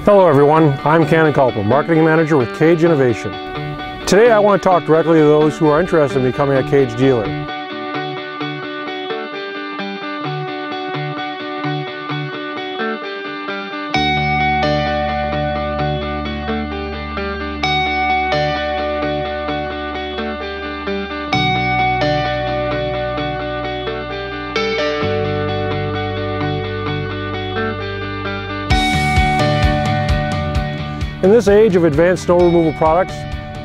Hello everyone, I'm Kanon Kulpa, Marketing Manager with KAGE Innovation. Today I want to talk directly to those who are interested in becoming a KAGE dealer. In this age of advanced snow removal products,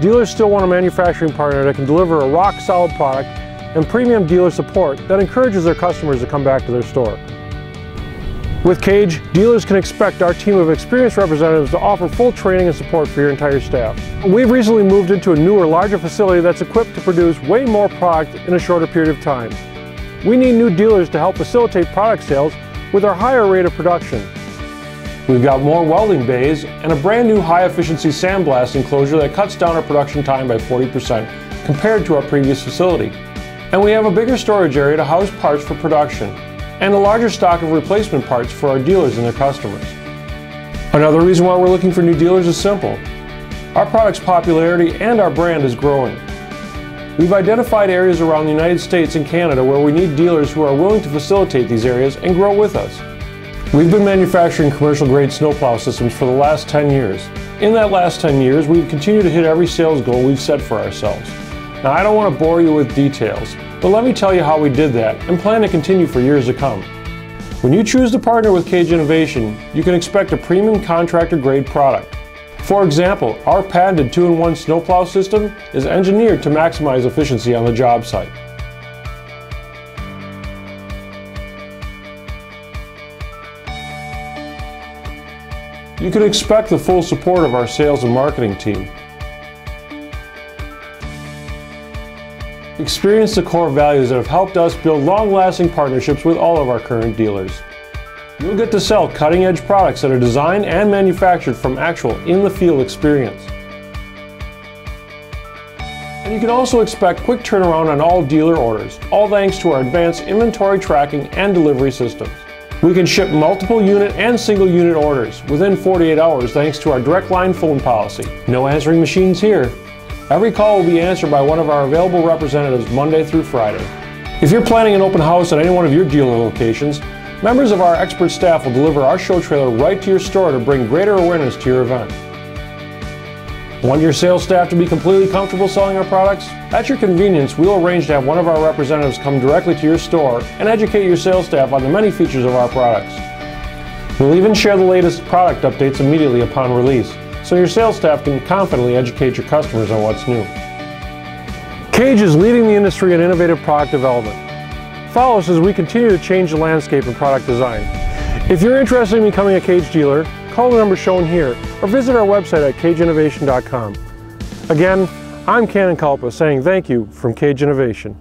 dealers still want a manufacturing partner that can deliver a rock-solid product and premium dealer support that encourages their customers to come back to their store. With KAGE, dealers can expect our team of experienced representatives to offer full training and support for your entire staff. We've recently moved into a newer, larger facility that's equipped to produce way more product in a shorter period of time. We need new dealers to help facilitate product sales with our higher rate of production. We've got more welding bays and a brand new high-efficiency sandblast enclosure that cuts down our production time by 40% compared to our previous facility. And we have a bigger storage area to house parts for production and a larger stock of replacement parts for our dealers and their customers. Another reason why we're looking for new dealers is simple. Our product's popularity and our brand is growing. We've identified areas around the United States and Canada where we need dealers who are willing to facilitate these areas and grow with us. We've been manufacturing commercial-grade snowplow systems for the last 10 years. In that last 10 years, we've continued to hit every sales goal we've set for ourselves. Now, I don't want to bore you with details, but let me tell you how we did that and plan to continue for years to come. When you choose to partner with KAGE Innovation, you can expect a premium contractor-grade product. For example, our patented 2-in-1 snowplow system is engineered to maximize efficiency on the job site. You can expect the full support of our sales and marketing team. Experience the core values that have helped us build long-lasting partnerships with all of our current dealers. You'll get to sell cutting-edge products that are designed and manufactured from actual in-the-field experience. And you can also expect quick turnaround on all dealer orders, all thanks to our advanced inventory tracking and delivery systems. We can ship multiple unit and single unit orders within 48 hours thanks to our direct line phone policy. No answering machines here. Every call will be answered by one of our available representatives Monday through Friday. If you're planning an open house at any one of your dealer locations, members of our expert staff will deliver our show trailer right to your store to bring greater awareness to your event. Want your sales staff to be completely comfortable selling our products? At your convenience, we'll arrange to have one of our representatives come directly to your store and educate your sales staff on the many features of our products. We'll even share the latest product updates immediately upon release, so your sales staff can confidently educate your customers on what's new. KAGE is leading the industry in innovative product development. Follow us as we continue to change the landscape in product design. If you're interested in becoming a KAGE dealer, call the number shown here or visit our website at kageinnovation.com. Again, I'm Kanon Kulpa saying thank you from KAGE Innovation.